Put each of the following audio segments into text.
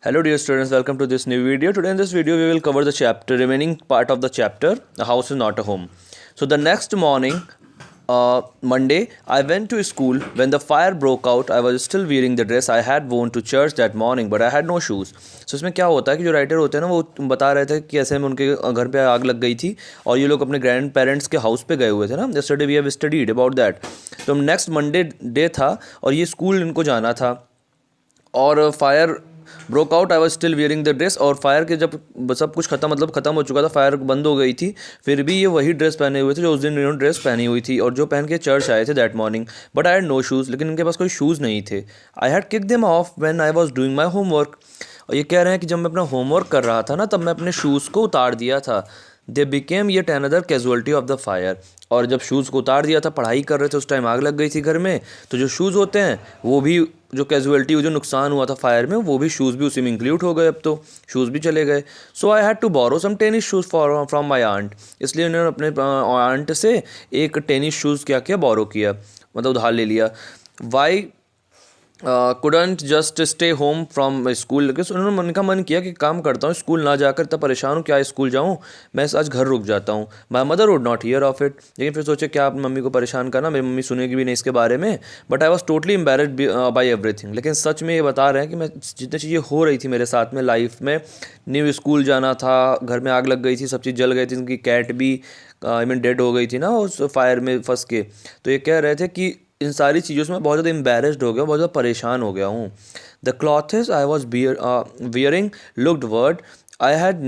Hello dear students, welcome to this new video. Today in this video we will cover the remaining part of the chapter, The House is Not a Home. So the next morning, Monday, I went to school. When the fire broke out, I was still wearing the dress I had worn to church that morning, but I had no shoes. So इसमें क्या होता है कि जो writer होते हैं ना, वो बता रहे थे कि ऐसे में उनके घर पे आग लग गई थी और ये लोग अपने ग्रैंड पेरेंट्स के हाउस पे गए हुए थे ना. Yesterday we have studied about that. तो नेक्स्ट मंडे डे था और ये स्कूल इनको जाना था और fire broke out. I was still wearing the dress. और फायर के जब सब कुछ ख़त्म हो चुका था, फायर बंद हो गई थी, फिर भी ये वही ड्रेस पहने हुए थे जो उस दिन इन्होंने ड्रेस पहनी हुई थी और जो पहन के चर्च आए थे that morning. But I had no shoes. लेकिन इनके पास कोई शूज़ नहीं थे. I had kick them off when I was doing my homework. और ये कह रहे हैं कि जब मैं अपना होमवर्क कर रहा था ना, तब मैं अपने शूज़ को उतार दिया था. They became yet another casualty of the fire. और जब शूज़ को उतार दिया था, पढ़ाई कर रहे थे, उस टाइम आग लग गई थी घर में, तो जो शूज़ होते हैं वो भी, जो कैजुअलिटी, जो नुकसान हुआ था फायर में, वो भी शूज़ भी उसी में इंक्लूड हो गए. अब तो शूज़ भी चले गए. So I had to borrow some tennis shoes from my aunt. इसलिए उन्होंने अपने आंट से एक टेनिस शूज़ क्या किया, बोरो किया, मतलब उधार ले लिया. Why couldn't just stay home from school. क्योंकि उन्होंने मन किया कि काम करता हूँ, स्कूल ना जाकर इतना परेशान हूँ, क्या स्कूल जाऊँ, मैं आज घर रुक जाता हूँ. My mother would not here of it. लेकिन फिर सोचे क्या अपनी मम्मी को परेशान करना, मेरी मम्मी सुनेगी भी नहीं इसके बारे में. But I was totally embarrassed by everything. लेकिन सच में ये बता रहे हैं कि मैं जितनी चीज़ें हो रही थी मेरे साथ में लाइफ में, न्यू स्कूल जाना था, घर में आग लग गई थी, सब चीज़ जल गई थी, उनकी कैट भी आई मीन डेड हो गई थी ना उस फायर में फंस के. तो ये कह रहे थे कि इन सारी चीज़ों से मैं बहुत ज़्यादा एम्बेरस्ड हो गया, बहुत ज़्यादा परेशान हो गया हूँ. The clothes I was wearing looked weird. I had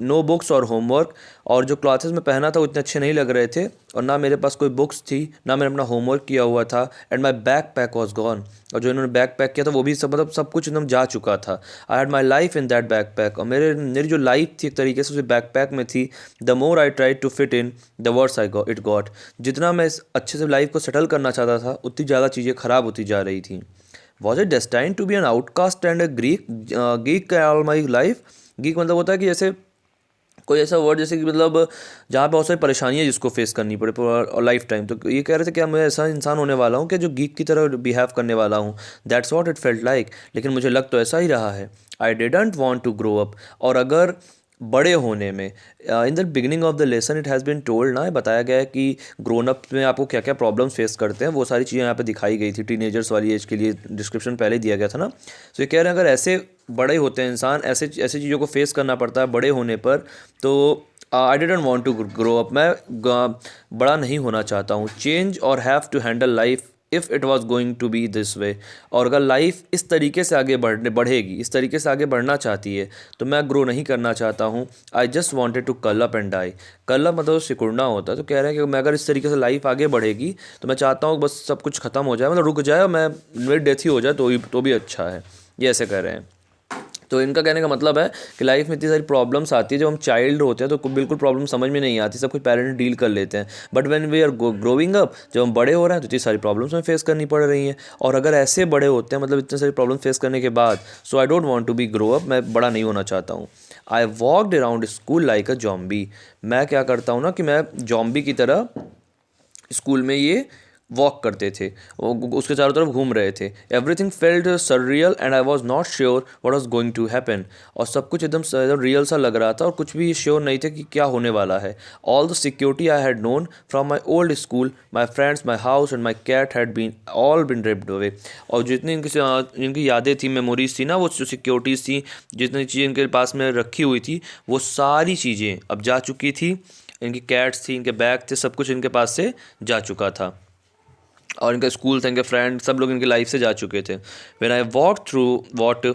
no books और होमवर्क. और जो क्लॉथेस मैं पहना था वो इतने अच्छे नहीं लग रहे थे, और ना मेरे पास कोई बुक्स थी, ना मैंने अपना होमवर्क किया हुआ था. And my back pack was gone. और जो इन्होंने बैक पैक किया था वो भी सब, मतलब सब कुछ एकदम जा चुका था. I had my life in that back pack. और मेरी जो लाइफ थी एक तरीके से उस बैक पैक में थी. The more I try to fit in the words I got it got. जितना मैं इस अच्छे से लाइफ को सेटल करना चाहता था, उतनी ज़्यादा चीज़ें ख़राब होती जा रही थी. Was it destine to be an outcast and a geek all my life. Geek मतलब होता है कि जैसे कोई ऐसा वर्ड, जैसे कि मतलब जहाँ पे बहुत सारी परेशानियाँ जिसको फेस करनी पड़े और लाइफ टाइम. तो ये कह रहे थे कि मैं ऐसा इंसान होने वाला हूँ कि जो गीक की तरह बिहेव करने वाला हूँ. That's what it felt like. लेकिन मुझे लग तो ऐसा ही रहा है. I didn't want to grow up. और अगर बड़े होने में, in the beginning of the lesson it has been told ना, बताया गया है कि ग्रोन अप में आपको क्या क्या प्रॉब्लम्स फेस करते हैं, वो सारी चीज़ें यहाँ पे दिखाई गई थी. टीनेजर्स वाली एज के लिए डिस्क्रिप्शन पहले दिया गया था ना. तो ये कह रहे हैं अगर ऐसे बड़े होते हैं इंसान, ऐसे ऐसी चीज़ों को फेस करना पड़ता है बड़े होने पर, तो I didn't want to grow up. मैं बड़ा नहीं होना चाहता हूँ. चेंज और have to handle life if it was going to be this way. और अगर लाइफ इस तरीके से आगे बढ़ेगी, इस तरीके से आगे बढ़ना चाहती है, तो मैं ग्रो नहीं करना चाहता हूँ. I just wanted to curl up and die. Curl up मतलब सिकुड़ना होता है. तो कह रहे हैं कि मैं अगर इस तरीके से लाइफ आगे बढ़ेगी, तो मैं चाहता हूँ बस सब कुछ ख़त्म हो जाए, मतलब रुक जाए और मैं, मेरी डेथ ही हो जाए तो भी अच्छा है. ये ऐसे कह रहे हैं. तो इनका कहने का मतलब है कि लाइफ में इतनी सारी प्रॉब्लम्स आती है. जब हम चाइल्ड होते हैं तो बिल्कुल प्रॉब्लम समझ में नहीं आती, सब कुछ पेरेंट्स डील कर लेते हैं. But when we are growing up, जब हम बड़े हो रहे हैं, तो इतनी सारी प्रॉब्लम्स हमें फेस करनी पड़ रही हैं. और अगर ऐसे बड़े होते हैं, मतलब इतने सारी प्रॉब्लम फेस करने के बाद, so I don't want to be grow up. मैं बड़ा नहीं होना चाहता हूँ. I walked around school like a zombie. मैं क्या करता हूँ ना कि मैं जॉम्बी की तरह स्कूल में ये वॉक करते थे, उसके चारों तरफ घूम रहे थे. Everything felt surreal and I was not sure what was going to happen. और सब कुछ एकदम रियल सा लग रहा था और कुछ भी श्योर नहीं थे कि क्या होने वाला है. All the security I had known from my old school, my friends, my house and my cat had been all been ripped away. और जितनी इनकी यादें थी, मेमोरीज थी ना, वो जो सिक्योरिटीज़ थी, जितनी चीज़ें इनके पास में रखी हुई थी, वो सारी चीज़ें अब जा चुकी थी. इनकी कैट्स थी, इनके बैग थे, सब कुछ इनके पास से जा चुका था. और इनका स्कूल था, इनके फ्रेंड, सब लोग इनकी लाइफ से जा चुके थे. When I walk through what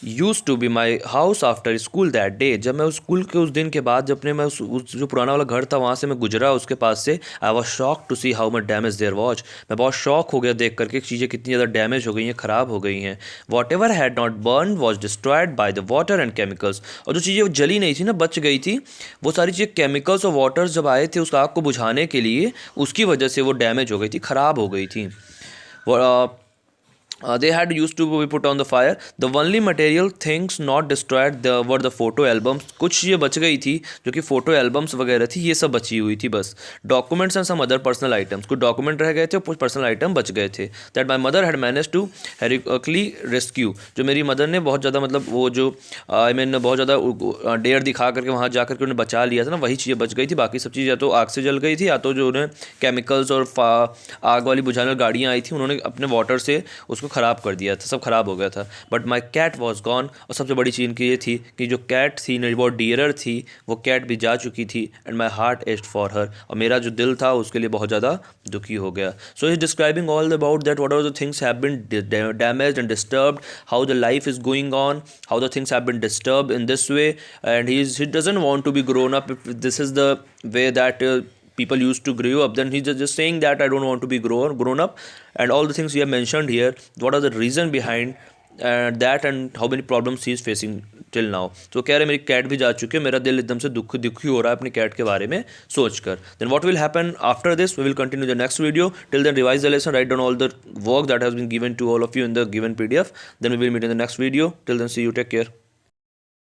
used to be my house after school that day. जब मैं उस स्कूल के उस दिन के बाद, जब अपने मैं उस जो पुराना वाला घर था वहाँ से मैं गुजरा उसके पास से, I was shock to see how much damage there was. मैं बहुत शॉक हो गया देख करके चीज़ें कितनी ज़्यादा डैमेज हो गई हैं, ख़राब हो गई हैं. What ever had not burn was destroyed by the water and chemicals. और जो चीज़ें जली नहीं थी ना, बच गई थी, वो सारी चीज़ें केमिकल्स और वाटर्स जब आए थे उस आग को बुझाने के लिए, उसकी वजह से वो डैमेज हो गई थी, ख़राब हो गई थी. they had used to be put on the fire. The only material things not destroyed were the photo albums. कुछ ये बच गई थी जो कि फोटो एल्बम्स वगैरह थी, ये सब बची हुई थी बस. Documents and some other personal items, कुछ डॉक्यूमेंट रह गए थे और कुछ पर्सनल आइटम बच गए थे. That my mother had manage to heroically rescue, जो मेरी मदर ने बहुत ज़्यादा मतलब वो जो आई मीन बहुत ज़्यादा डेयर दिखा करके वहाँ जा करके उन्हें बचा लिया था ना, वही चीज़ें बच गई थी. बाकी सब चीज़ या तो आग से जल गई थी या तो जो उन्हें केमिकल्स और आग वाली बुझाने वाली गाड़ियाँ आई थी उन्होंने अपने वाटर से उसको ख़राब कर दिया था, सब ख़राब हो गया था. But my cat was gone. और सबसे बड़ी चीज़ की ये थी कि जो कैट थी मेरी बहुत डियरर थी, वो कैट भी जा चुकी थी. And my heart etched for her, और मेरा जो दिल था उसके लिए बहुत ज़्यादा दुखी हो गया. So is describing all about that what are the things have been damaged and disturbed, how the life is going on, how the things have been disturbed in this way, and he doesn't want to be grown up. If this is the way that people used to grow up, then he's just saying that I don't want to be grown up. And all the things we have mentioned here, what are the reason behind that, and how many problems he is facing till now. तो कह रहे मेरी cat भी जा चुकी है, मेरा दिल एकदम से दुखी हो रहा है अपनी कैट के बारे में सोच कर. Then what will happen after this? We will continue the next video. Till then, revise the lesson, write down all the work that has been given to all of you in the given PDF. Then we will meet in the next video. Till then, see you, take care.